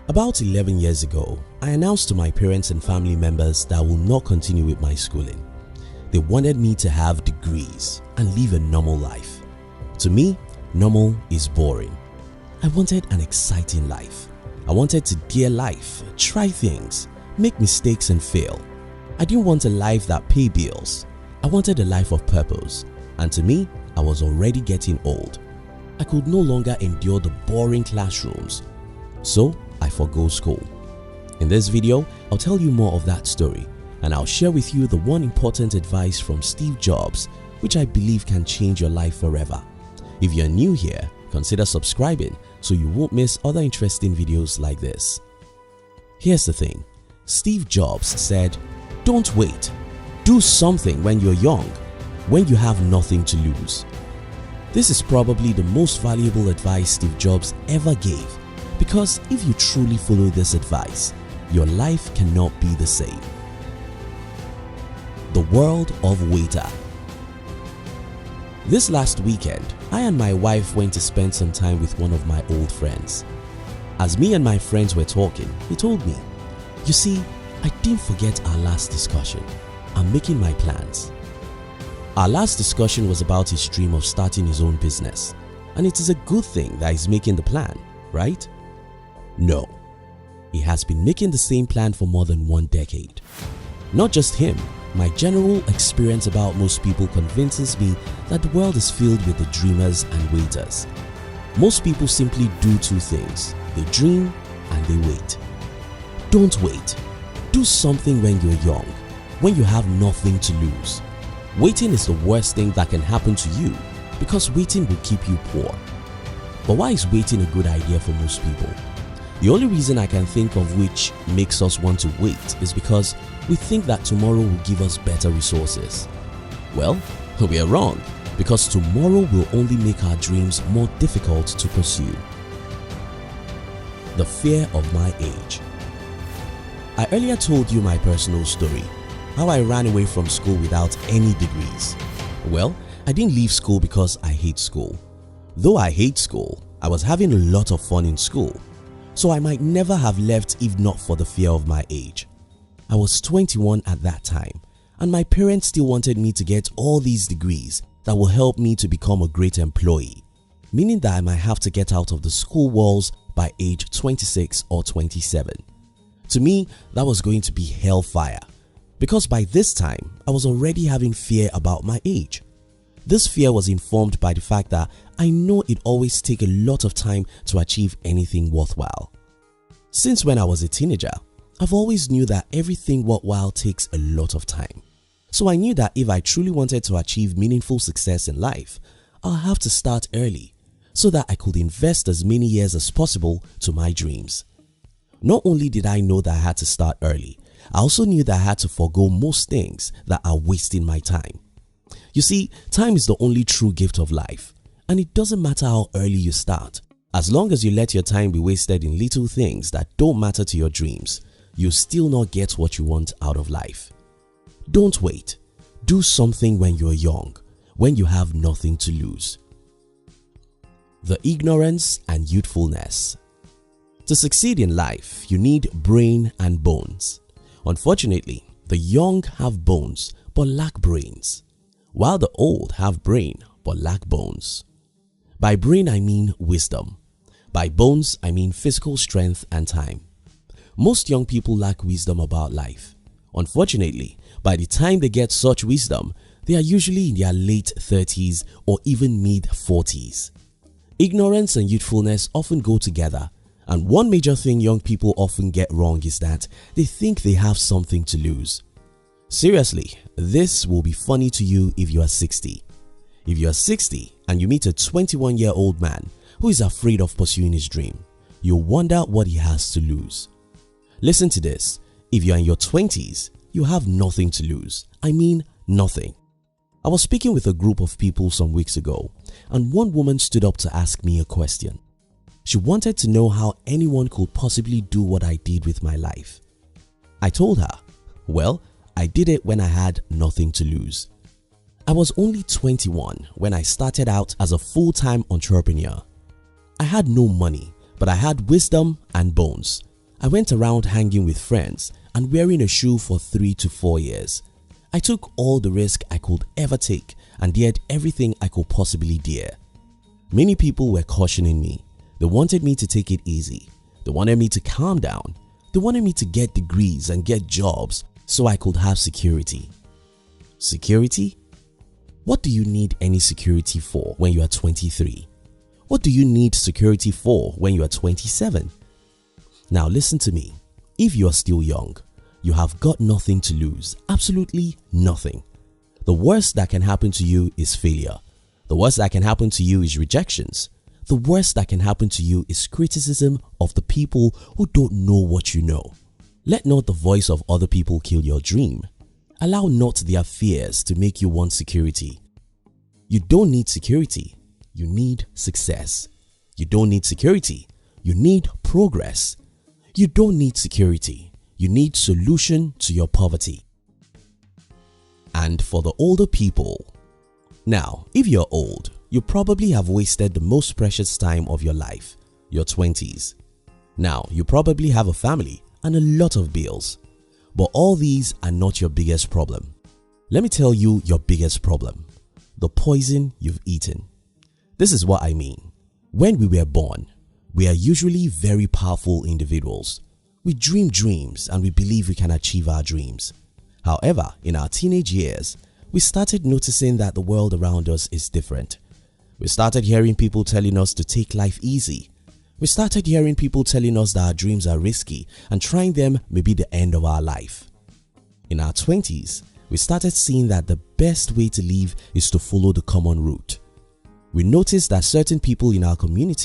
About 11 years ago, I announced to my parents and family members that I will not continue with my schooling. They wanted me to have degrees and live a normal life. To me, normal is boring. I wanted an exciting life. I wanted to dare life, try things, make mistakes and fail. I didn't want a life that paid bills. I wanted a life of purpose, and to me, I was already getting old. I could no longer endure the boring classrooms, so I forgo school. In this video, I'll tell you more of that story, and I'll share with you the one important advice from Steve Jobs which I believe can change your life forever. If you're new here, consider subscribing so you won't miss other interesting videos like this. Here's the thing, Steve Jobs said, "Don't wait. Do something when you're young, when you have nothing to lose." This is probably the most valuable advice Steve Jobs ever gave, because if you truly follow this advice, your life cannot be the same. The world of waiter. This last weekend, I and my wife went to spend some time with one of my old friends. As me and my friends were talking, he told me, "You see, I didn't forget our last discussion. I'm making my plans." Our last discussion was about his dream of starting his own business, and it is a good thing that he's making the plan, right? No, he has been making the same plan for more than 1 decade. Not just him, my general experience about most people convinces me that the world is filled with the dreamers and waiters. Most people simply do two things, they dream and they wait. Don't wait. Do something when you're young, when you have nothing to lose. Waiting is the worst thing that can happen to you because waiting will keep you poor. But why is waiting a good idea for most people? The only reason I can think of which makes us want to wait is because we think that tomorrow will give us better resources. Well, we are wrong, because tomorrow will only make our dreams more difficult to pursue. The fear of my age. I earlier told you my personal story, how I ran away from school without any degrees. Well, I didn't leave school because I hate school. Though I hate school, I was having a lot of fun in school, so I might never have left if not for the fear of my age. I was 21 at that time, and my parents still wanted me to get all these degrees that will help me to become a great employee, meaning that I might have to get out of the school walls by age 26 or 27. To me, that was going to be hellfire, because by this time, I was already having fear about my age. This fear was informed by the fact that I know it always takes a lot of time to achieve anything worthwhile. Since when I was a teenager, I've always knew that everything worthwhile takes a lot of time. So I knew that if I truly wanted to achieve meaningful success in life, I'll have to start early so that I could invest as many years as possible to my dreams. Not only did I know that I had to start early, I also knew that I had to forego most things that are wasting my time. You see, time is the only true gift of life, and it doesn't matter how early you start. As long as you let your time be wasted in little things that don't matter to your dreams, you'll still not get what you want out of life. Don't wait. Do something when you're young, when you have nothing to lose. The ignorance and youthfulness. To succeed in life, you need brain and bones. Unfortunately, the young have bones but lack brains, while the old have brain but lack bones. By brain I mean wisdom. By bones I mean physical strength and time. Most young people lack wisdom about life. Unfortunately, by the time they get such wisdom, they are usually in their late 30s or even mid-40s. Ignorance and youthfulness often go together, and one major thing young people often get wrong is that they think they have something to lose. Seriously, this will be funny to you if you are 60. If you are 60 and you meet a 21-year-old man who is afraid of pursuing his dream, you'll wonder what he has to lose. Listen to this, if you are in your 20s, you have nothing to lose. I mean nothing. I was speaking with a group of people some weeks ago, and one woman stood up to ask me a question. She wanted to know how anyone could possibly do what I did with my life. I told her, well, I did it when I had nothing to lose. I was only 21 when I started out as a full-time entrepreneur. I had no money, but I had wisdom and bones. I went around hanging with friends and wearing a shoe for 3 to 4 years. I took all the risk I could ever take and dared everything I could possibly dare. Many people were cautioning me. They wanted me to take it easy. They wanted me to calm down. They wanted me to get degrees and get jobs so I could have security. Security? What do you need any security for when you are 23? What do you need security for when you are 27? Now listen to me. If you are still young, you have got nothing to lose, absolutely nothing. The worst that can happen to you is failure. The worst that can happen to you is rejections. The worst that can happen to you is criticism of the people who don't know what you know. Let not the voice of other people kill your dream. Allow not their fears to make you want security. You don't need security, you need success. You don't need security, you need progress. You don't need security, you need solution to your poverty. And for the older people, now if you're old, you probably have wasted the most precious time of your life, your 20s. Now you probably have a family and a lot of bills, but all these are not your biggest problem. Let me tell you your biggest problem: the poison you've eaten. This is what I mean. When we were born, we are usually very powerful individuals. We dream dreams and we believe we can achieve our dreams. However, in our teenage years, we started noticing that the world around us is different. We started hearing people telling us to take life easy. We started hearing people telling us that our dreams are risky and trying them may be the end of our life. In our 20s, we started seeing that the best way to live is to follow the common route. We noticed that certain people in our community